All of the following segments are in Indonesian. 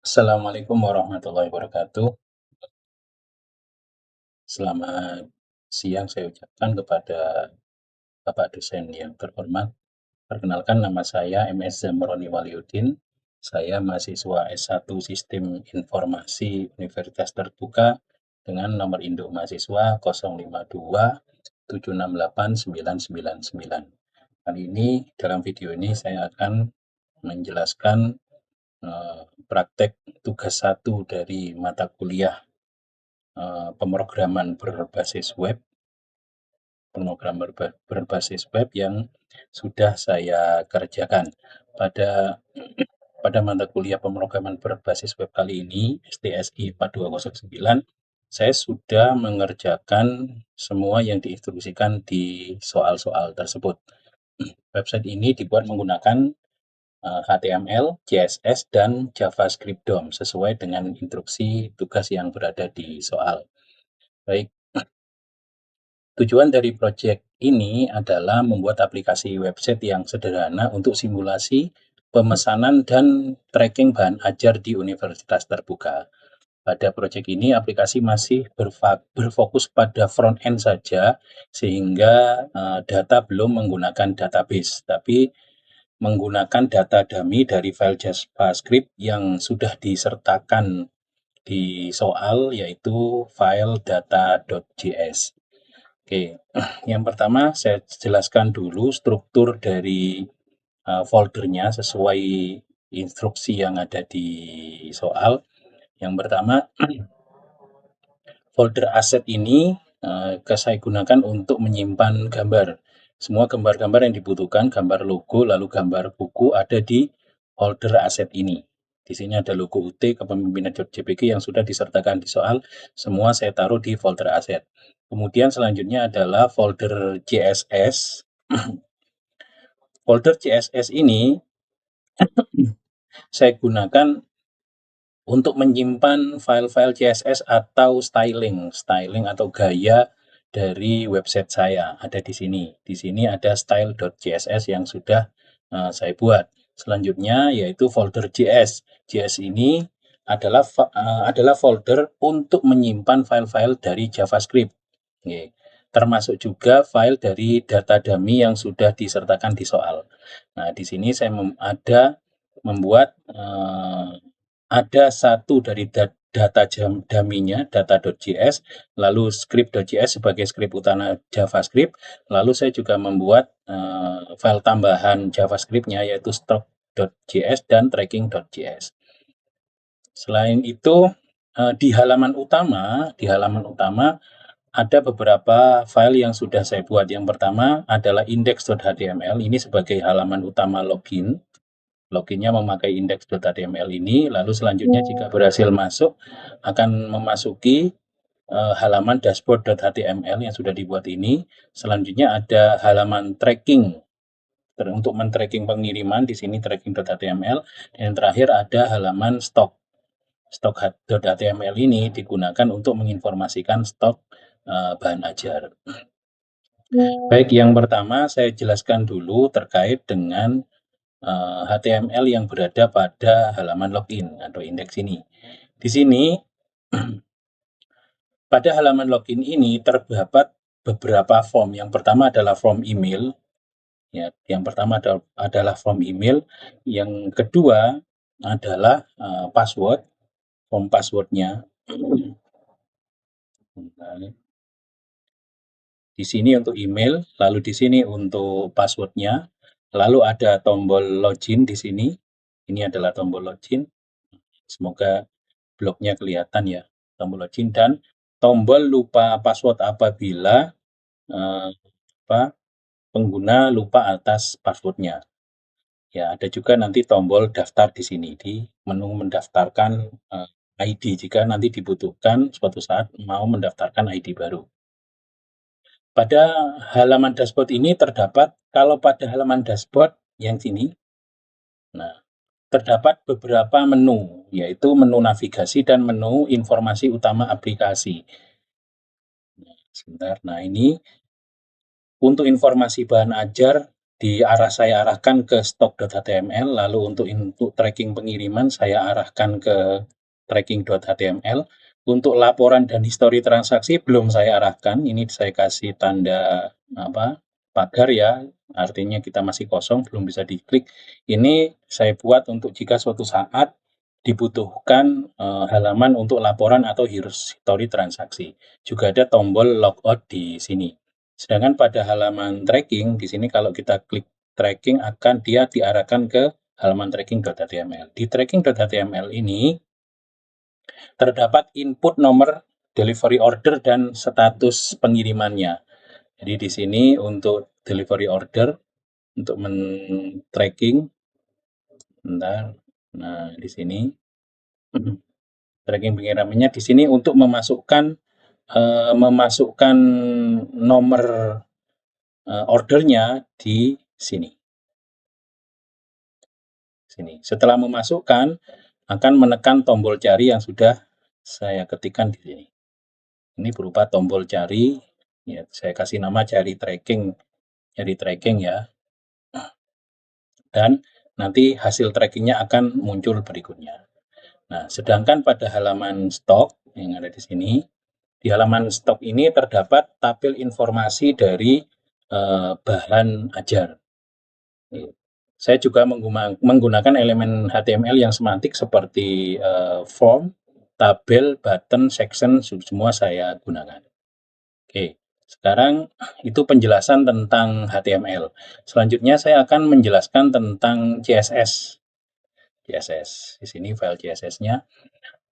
Assalamualaikum warahmatullahi wabarakatuh. Selamat siang saya ucapkan kepada Bapak dosen yang terhormat. Perkenalkan nama saya MS Zamroni Waliuddin. Saya mahasiswa S1 Sistem Informasi Universitas Terbuka dengan nomor induk mahasiswa 052768999. Kali ini dalam video ini saya akan menjelaskan praktek tugas 1 dari mata kuliah pemrograman berbasis web yang sudah saya kerjakan. Pada pada mata kuliah pemrograman berbasis web kali ini, STSI 4209, saya sudah mengerjakan semua yang diinstruksikan di soal-soal tersebut. Website ini dibuat menggunakan HTML, CSS, dan JavaScript DOM sesuai dengan instruksi tugas yang berada di soal. Baik, tujuan dari proyek ini adalah membuat aplikasi website yang sederhana untuk simulasi, pemesanan, dan tracking bahan ajar di universitas terbuka. Pada proyek ini, aplikasi masih berfokus pada front-end saja, sehingga data belum menggunakan database, tapi menggunakan data dummy dari file JavaScript yang sudah disertakan di soal, yaitu file data.js. Oke, yang pertama saya jelaskan dulu struktur dari foldernya sesuai instruksi yang ada di soal. Yang pertama, folder aset ini saya gunakan untuk menyimpan gambar. Semua gambar-gambar yang dibutuhkan, gambar logo, lalu gambar buku ada di folder aset ini. Di sini ada logo UT kepemimpinan.jpg yang sudah disertakan di soal, semua saya taruh di folder aset. Kemudian selanjutnya adalah folder CSS. Folder CSS ini saya gunakan untuk menyimpan file-file CSS atau styling atau gaya dari website saya ada di sini. Di sini ada style.css yang sudah saya buat. Selanjutnya yaitu folder JS. JS ini adalah folder untuk menyimpan file-file dari JavaScript. Oke. Termasuk juga file dari data dummy yang sudah disertakan di soal. Nah, di sini saya membuat ada satu dari data dummy-nya, data.js, lalu script.js sebagai script utama JavaScript, lalu saya juga membuat file tambahan JavaScript-nya yaitu stock.js dan tracking.js. Selain itu, di halaman utama ada beberapa file yang sudah saya buat. Yang pertama adalah index.html, ini sebagai halaman utama login. Loginnya memakai index.html ini, lalu selanjutnya jika berhasil masuk, akan memasuki halaman dashboard.html yang sudah dibuat ini. Selanjutnya ada halaman tracking, untuk men-tracking pengiriman, di sini tracking.html, dan terakhir ada halaman stok. Stok.html ini digunakan untuk menginformasikan stok bahan ajar. Baik, yang pertama saya jelaskan dulu terkait dengan HTML yang berada pada halaman login atau indeks ini. Di sini, pada halaman login ini terdapat beberapa form. Yang pertama adalah form email. Ya, yang pertama adalah form email. Yang kedua adalah password, form passwordnya. Di sini untuk email, lalu di sini untuk passwordnya, lalu ada tombol login di sini. Ini adalah tombol login. Semoga bloknya kelihatan ya, tombol login, dan tombol lupa password apabila pengguna lupa atas passwordnya. Ya, ada juga nanti tombol daftar di sini di menu mendaftarkan ID jika nanti dibutuhkan suatu saat mau mendaftarkan ID baru. Pada halaman dashboard ini terdapat, kalau pada halaman dashboard yang sini, nah, terdapat beberapa menu, yaitu menu navigasi dan menu informasi utama aplikasi. Nah, sebentar. Nah, ini untuk informasi bahan ajar saya arahkan ke stok.html, lalu untuk tracking pengiriman saya arahkan ke tracking.html. Untuk laporan dan histori transaksi belum saya arahkan, ini saya kasih tanda pagar ya, artinya kita masih kosong, belum bisa diklik. Ini saya buat untuk jika suatu saat dibutuhkan halaman untuk laporan atau histori transaksi. Juga ada tombol logout di sini. Sedangkan pada halaman tracking, di sini kalau kita klik tracking akan dia diarahkan ke halaman tracking.html. Di tracking.html ini terdapat input nomor delivery order dan status pengirimannya. Jadi di sini untuk delivery order, untuk men-tracking, nah di sini tracking pengirimannya di sini untuk memasukkan nomor ordernya di sini. Setelah memasukkan, akan menekan tombol cari yang sudah saya ketikkan di sini. Ini berupa tombol cari, ya, saya kasih nama cari tracking ya. Dan nanti hasil trackingnya akan muncul berikutnya. Nah, sedangkan pada halaman stok yang ada di sini, di halaman stok ini terdapat tabel informasi dari bahan ajar. Saya juga menggunakan elemen HTML yang semantik seperti form, tabel, button, section, semua saya gunakan. Oke, sekarang itu penjelasan tentang HTML. Selanjutnya saya akan menjelaskan tentang CSS. Di sini file CSS-nya.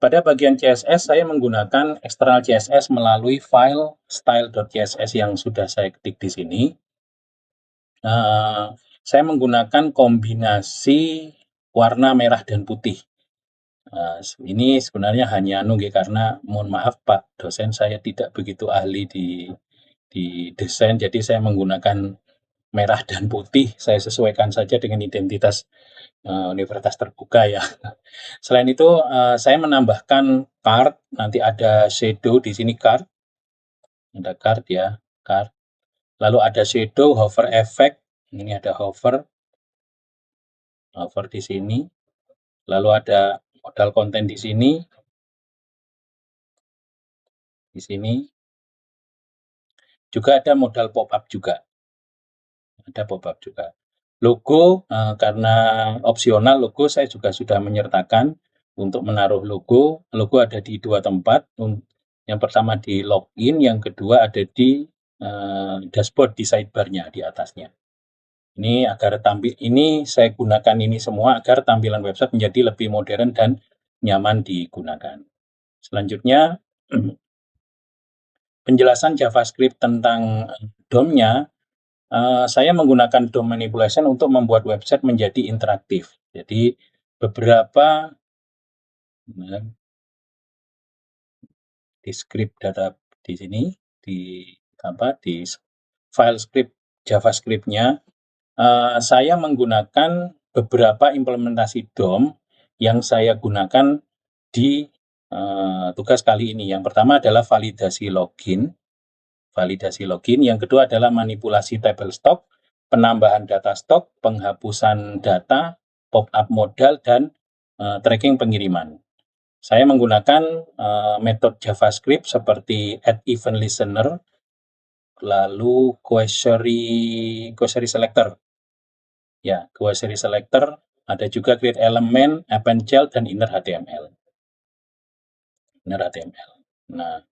Pada bagian CSS, saya menggunakan eksternal CSS melalui file style.css yang sudah saya ketik di sini. Saya menggunakan kombinasi warna merah dan putih. Ini sebenarnya hanya karena mohon maaf Pak dosen, saya tidak begitu ahli di desain, jadi saya menggunakan merah dan putih, saya sesuaikan saja dengan identitas universitas terbuka ya. Selain itu saya menambahkan card, nanti ada shadow di sini card, ada card ya, card. Lalu ada shadow, hover effect, ini ada hover di sini. Lalu ada modal konten di sini, juga ada modal pop-up juga. Logo, karena opsional logo saya juga sudah menyertakan untuk menaruh logo. Logo ada di dua tempat. Yang pertama di login, yang kedua ada di dashboard di sidebar-nya di atasnya. Ini saya gunakan ini semua agar tampilan website menjadi lebih modern dan nyaman digunakan. Selanjutnya penjelasan JavaScript tentang DOM-nya. Saya menggunakan DOM manipulation untuk membuat website menjadi interaktif. Jadi beberapa di script data di sini, di file script JavaScript-nya, saya menggunakan beberapa implementasi DOM yang saya gunakan di tugas kali ini. Yang pertama adalah validasi login, yang kedua adalah manipulasi tabel stok, penambahan data stok, penghapusan data, pop-up modal, dan tracking pengiriman. Saya menggunakan metode JavaScript seperti add event listener, lalu query selector. Ya, query selector, ada juga create element, append child, dan inner HTML. Nah,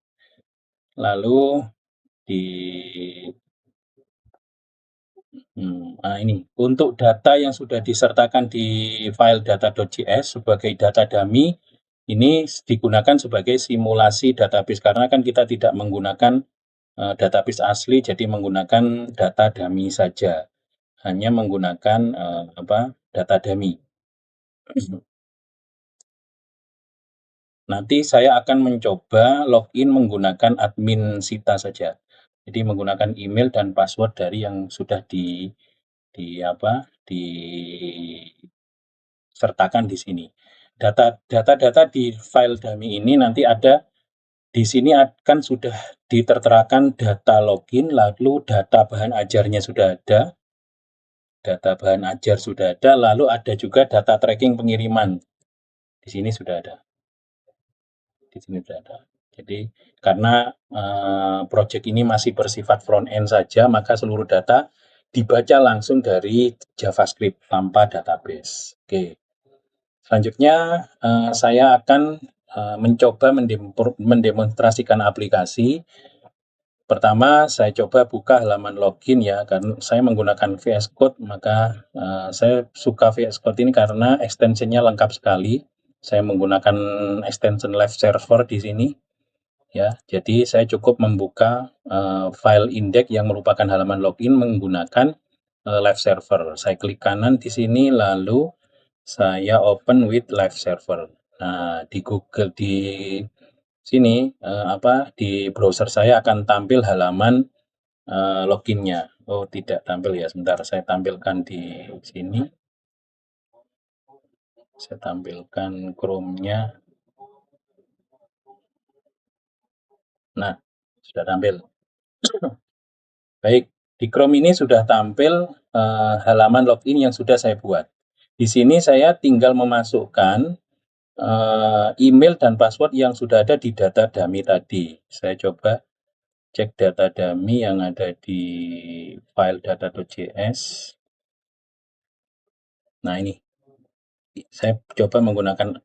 lalu ini untuk data yang sudah disertakan di file data.js sebagai data dummy, ini digunakan sebagai simulasi database karena kan kita tidak menggunakan database asli, jadi menggunakan data dummy saja, hanya menggunakan data dummy. Nanti saya akan mencoba login menggunakan admin Sita saja. Jadi menggunakan email dan password dari yang sudah disertakan di sini. Data-data di file dummy ini nanti ada di sini akan sudah diterterakan data login, lalu data bahan ajarnya sudah ada, data bahan ajar sudah ada, lalu ada juga data tracking pengiriman. Di sini sudah ada. Di sini sudah ada. Jadi karena project ini masih bersifat front end saja, maka seluruh data dibaca langsung dari JavaScript tanpa database. Oke. Selanjutnya saya akan mencoba mendemonstrasikan aplikasi. Pertama, saya coba buka halaman login ya, karena saya menggunakan VS Code, maka saya suka VS Code ini karena extension-nya lengkap sekali. Saya menggunakan extension live server di sini, ya. Jadi saya cukup membuka file index yang merupakan halaman login menggunakan live server. Saya klik kanan di sini, lalu saya open with live server. Nah, di Google di sini di browser saya akan tampil halaman loginnya. Oh, tidak tampil ya. Sebentar, saya tampilkan di sini. Saya tampilkan Chrome-nya. Nah, sudah tampil. Baik, di Chrome ini sudah tampil halaman login yang sudah saya buat. Di sini saya tinggal memasukkan email dan password yang sudah ada di data dummy tadi. Saya coba cek data dummy yang ada di file data.js. Nah, ini. Saya coba menggunakan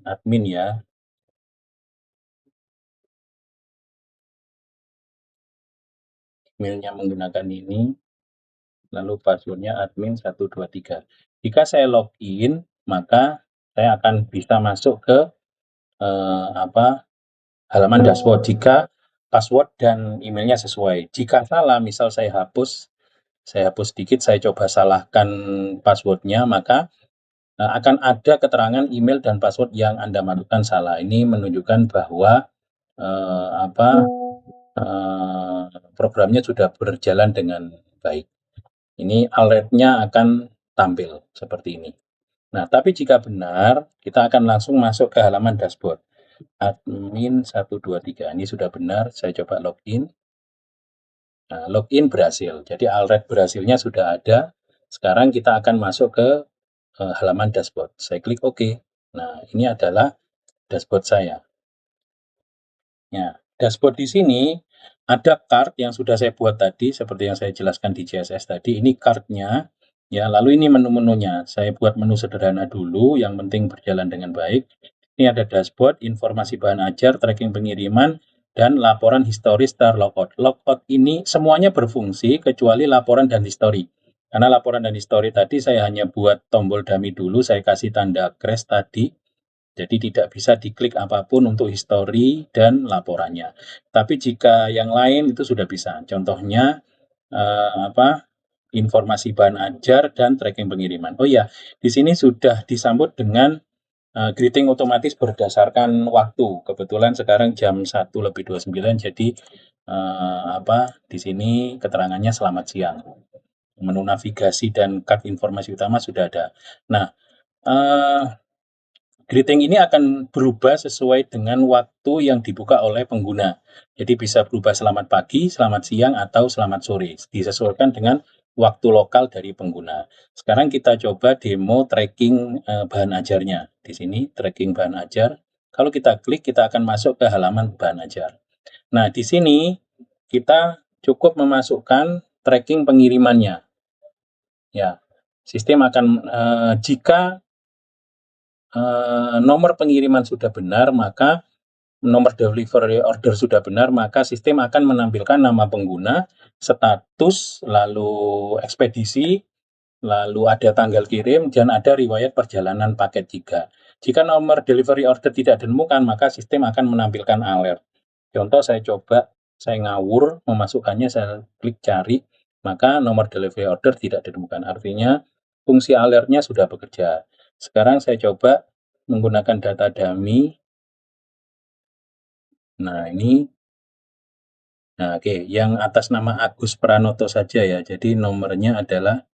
admin ya. Emailnya menggunakan ini. Lalu passwordnya admin 123. Jika saya login, maka saya akan bisa masuk ke halaman dashboard jika password dan emailnya sesuai. Jika salah, misal saya hapus sedikit, saya coba salahkan passwordnya, maka akan ada keterangan email dan password yang Anda masukkan salah. Ini menunjukkan bahwa programnya sudah berjalan dengan baik. Ini alertnya akan tampil seperti ini. Nah, tapi jika benar, kita akan langsung masuk ke halaman dashboard. Admin 123, ini sudah benar, saya coba login. Nah, login berhasil, jadi alert berhasilnya sudah ada. Sekarang kita akan masuk ke halaman dashboard. Saya klik OK. Nah, ini adalah dashboard saya. Ya, dashboard di sini ada card yang sudah saya buat tadi, seperti yang saya jelaskan di CSS tadi. Ini cardnya, ya. Lalu ini menu-menunya. Saya buat menu sederhana dulu, yang penting berjalan dengan baik. Ini ada dashboard, informasi bahan ajar, tracking pengiriman, dan laporan histori start logout. Logout ini semuanya berfungsi kecuali laporan dan histori. Karena laporan dan histori tadi saya hanya buat tombol dummy dulu, saya kasih tanda crash tadi. Jadi tidak bisa diklik apapun untuk histori dan laporannya. Tapi jika yang lain itu sudah bisa. Contohnya informasi bahan ajar dan tracking pengiriman. Oh iya, di sini sudah disambut dengan greeting otomatis berdasarkan waktu. Kebetulan sekarang jam 1:29, jadi di sini keterangannya selamat siang. Menu navigasi dan card informasi utama sudah ada. Nah, greeting ini akan berubah sesuai dengan waktu yang dibuka oleh pengguna. Jadi bisa berubah selamat pagi, selamat siang, atau selamat sore. Disesuaikan dengan waktu lokal dari pengguna. Sekarang kita coba demo tracking bahan ajarnya. Di sini tracking bahan ajar. Kalau kita klik, kita akan masuk ke halaman bahan ajar. Nah, di sini kita cukup memasukkan tracking pengirimannya. Ya, sistem akan jika nomor pengiriman sudah benar, maka nomor delivery order sudah benar, maka sistem akan menampilkan nama pengguna, status, lalu ekspedisi, lalu ada tanggal kirim, dan ada riwayat perjalanan paket juga. Jika nomor delivery order tidak ditemukan, maka sistem akan menampilkan alert. Contoh saya coba, saya ngawur memasukkannya, saya klik cari, maka nomor delivery order tidak ditemukan. Artinya fungsi alertnya sudah bekerja. Sekarang saya coba menggunakan data dummy. Nah, ini oke, yang atas nama Agus Pranoto saja ya. Jadi nomornya adalah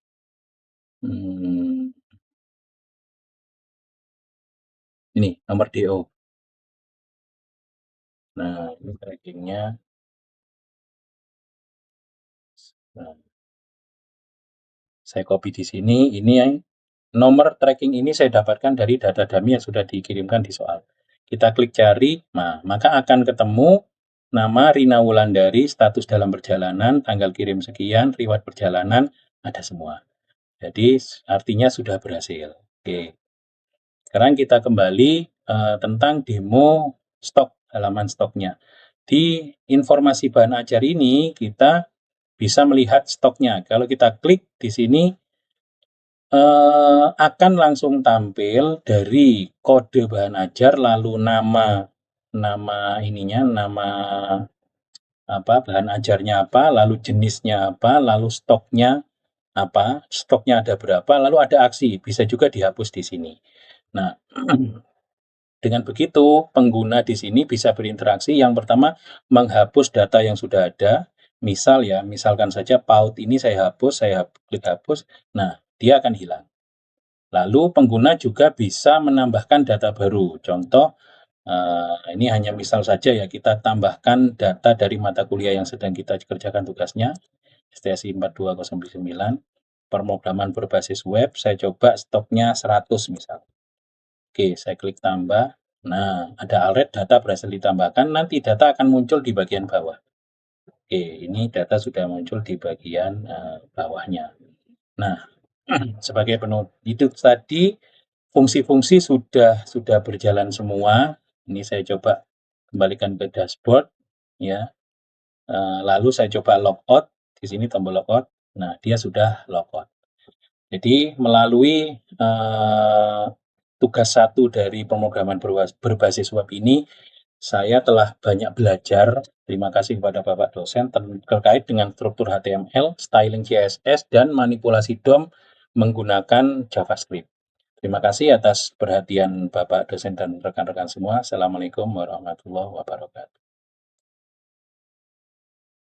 ini nomor DO. Nah, ini trackingnya. Nah, Saya copy di sini, ini yang nomor tracking ini saya dapatkan dari data dummy yang sudah dikirimkan di soal. Kita klik cari, nah, maka akan ketemu nama Rina Wulandari, status dalam perjalanan, tanggal kirim sekian, riwayat perjalanan, ada semua. Jadi artinya sudah berhasil. Oke. Sekarang kita kembali tentang demo stok, halaman stoknya. Di informasi bahan ajar ini kita bisa melihat stoknya. Kalau kita klik di sini akan langsung tampil dari kode bahan ajar, lalu nama bahan ajarnya apa, lalu jenisnya apa, lalu stoknya apa, stoknya ada berapa, lalu ada aksi, bisa juga dihapus di sini. Nah, dengan begitu pengguna di sini bisa berinteraksi. Yang pertama, menghapus data yang sudah ada. Misalkan saja PAUD ini saya klik hapus, nah dia akan hilang. Lalu pengguna juga bisa menambahkan data baru. Contoh, ini hanya misal saja ya, kita tambahkan data dari mata kuliah yang sedang kita kerjakan tugasnya, STSI 42099, pemrograman berbasis web, saya coba stoknya 100 misal. Oke, saya klik tambah. Nah, ada alert data berhasil ditambahkan, nanti data akan muncul di bagian bawah. Oke, ini data sudah muncul di bagian bawahnya. Nah, sebagai penutup itu tadi fungsi-fungsi sudah berjalan semua. Ini saya coba kembalikan ke dashboard ya. Lalu saya coba logout, di sini tombol logout. Nah, dia sudah logout. Jadi melalui tugas 1 dari pemrograman berbasis web ini, saya telah banyak belajar. Terima kasih kepada Bapak dosen terkait dengan struktur HTML, styling CSS, dan manipulasi DOM menggunakan JavaScript. Terima kasih atas perhatian Bapak dosen dan rekan-rekan semua. Assalamualaikum warahmatullahi wabarakatuh.